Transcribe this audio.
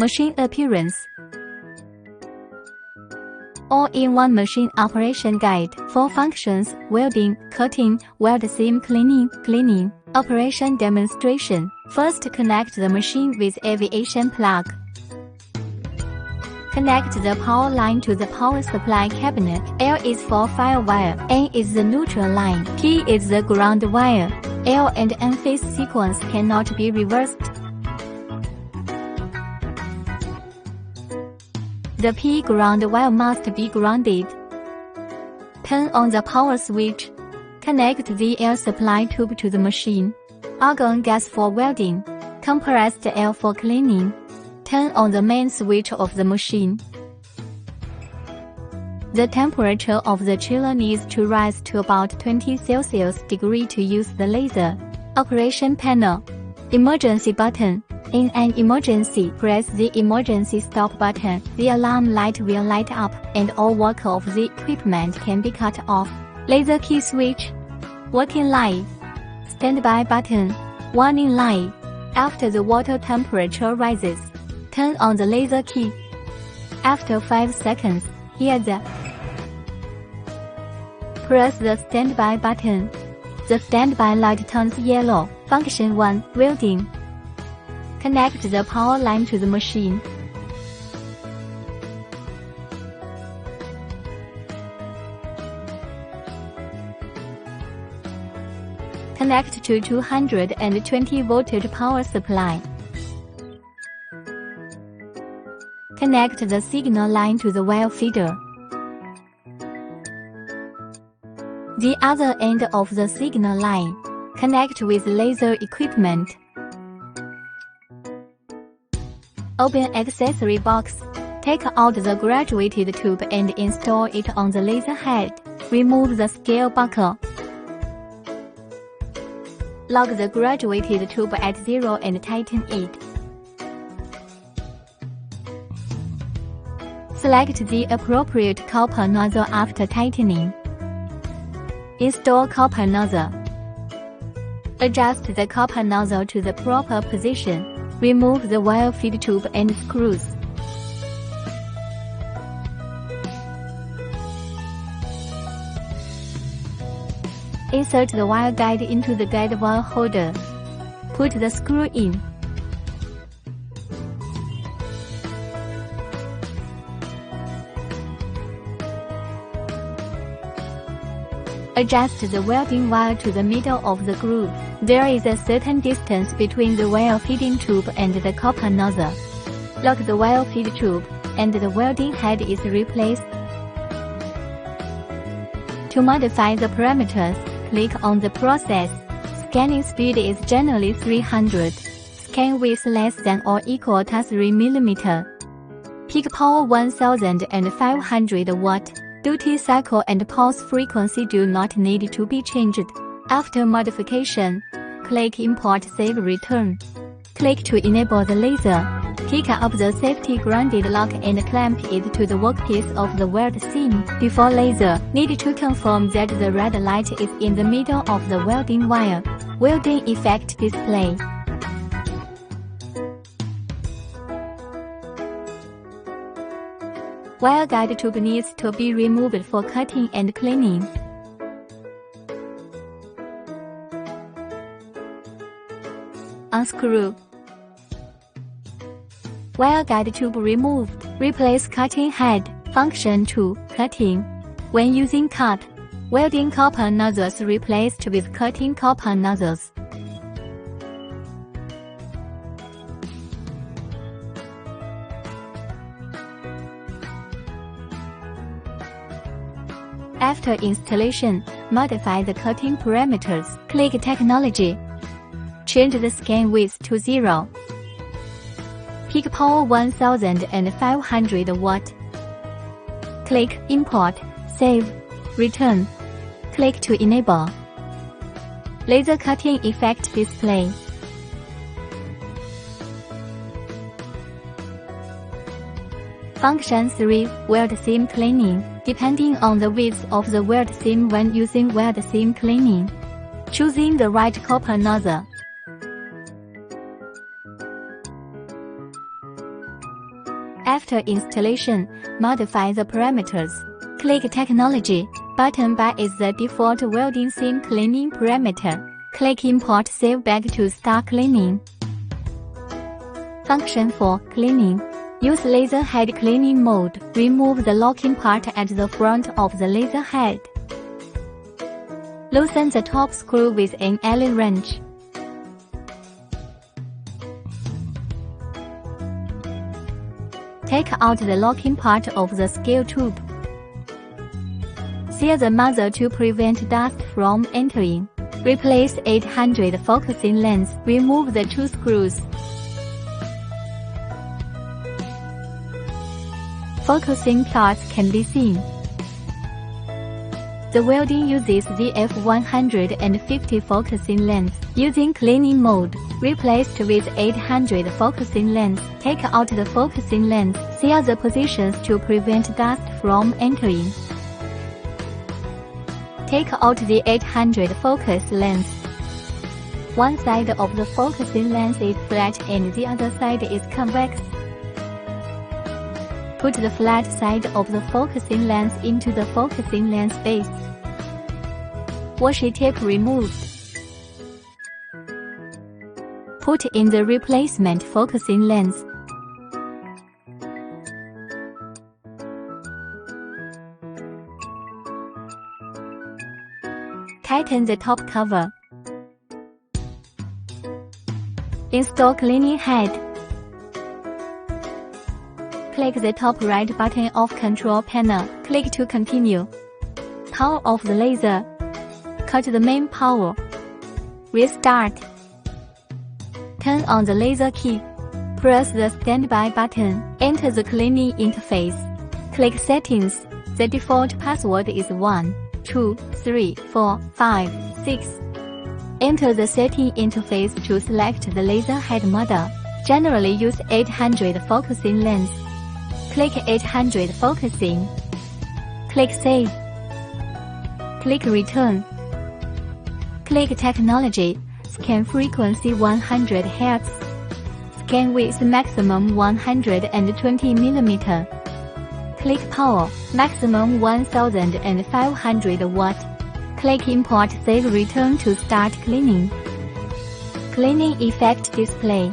Machine appearance. All-in-one machine operation guide. 4 functions: welding, cutting, weld seam cleaning. Operation demonstration. First, connect the machine with aviation plug. Connect the power line to the power supply cabinet. L is for fire wire, N is the neutral line, P is the ground wire. L and N phase sequence cannot be reversed. The P ground wire must be grounded. Turn on the power switch. Connect the air supply tube to the machine. Argon gas for welding. Compressed air for cleaning. Turn on the main switch of the machine. The temperature of the chiller needs to rise to about 20 Celsius degree to use the laser. Operation panel. Emergency button. In an emergency, press the emergency stop button. The alarm light will light up, and all work of the equipment can be cut off. Laser key switch. Working light. Standby button. Warning light. After the water temperature rises, turn on the laser key. After 5 seconds, hear the press the standby button. The standby light turns yellow. Function 1. Welding. Connect the power line to the machine. Connect to 220 voltage power supply. Connect the signal line to the wire feeder. The other end of the signal line. Connect with laser equipment. Open accessory box. Take out the graduated tube and install it on the laser head. Remove the scale buckle. Lock the graduated tube at 0 and tighten it. Select the appropriate copper nozzle after tightening. Install copper nozzle. Adjust the copper nozzle to the proper position. Remove the wire feed tube and screws. Insert the wire guide into the guide wire holder. Put the screw in. Adjust the welding wire to the middle of the groove. There is a certain distance between the wire feeding tube and the copper nozzle. Lock the wire feed tube, and the welding head is replaced. To modify the parameters, click on the process. Scanning speed is generally 300. Scan width less than or equal to 3 mm. Peak power 1500 watt. Duty cycle and pulse frequency do not need to be changed. After modification, click Import Save Return. Click to enable the laser. Pick up the safety grounded lock and clamp it to the workpiece of the weld seam. Before laser, need to confirm that the red light is in the middle of the welding wire. Welding effect display. Wire guide tube needs to be removed for cutting and cleaning. Unscrew. Wire guide tube removed. Replace cutting head. Function 2. Cutting. When using cut, welding copper nozzles replaced with cutting copper nozzles. After installation, modify the cutting parameters. Click Technology. Change the scan width to 0. Peak power 1500 watt. Click Import, Save, Return. Click to enable. Laser cutting effect display. Function 3. Weld seam cleaning. Depending on the width of the weld seam when using weld seam cleaning. Choosing the right copper nozzle. After installation, modify the parameters. Click Technology. Button bar is the default welding seam cleaning parameter. Click Import Save Back to start cleaning. Function for cleaning. Use laser head cleaning mode. Remove the locking part at the front of the laser head. Loosen the top screw with an Allen wrench. Take out the locking part of the scale tube. Seal the muzzle to prevent dust from entering. Replace 800 focusing lens. Remove the 2 screws. Focusing plots can be seen. The welding uses the F150 focusing lens. Using cleaning mode, replaced with 800 focusing lens. Take out the focusing lens. Seal the positions to prevent dust from entering. Take out the 800 focus lens. One side of the focusing lens is flat and the other side is convex. Put the flat side of the focusing lens into the focusing lens base. Washi tape removed. Put in the replacement focusing lens. Tighten the top cover. Install cleaning head. Click the top right button of control panel. Click to continue. Power off the laser. Cut the main power. Restart. Turn on the laser key. Press the standby button. Enter the cleaning interface. Click Settings. The default password is 1, 2, 3, 4, 5, 6. Enter the setting interface to select the laser head model. Generally use 800 focusing lens. Click 800 focusing. Click Save. Click Return. Click Technology. Scan frequency 100 Hz. Scan width maximum 120 mm. Click Power, maximum 1500 watt. Click Import Save Return to start cleaning. Cleaning effect display.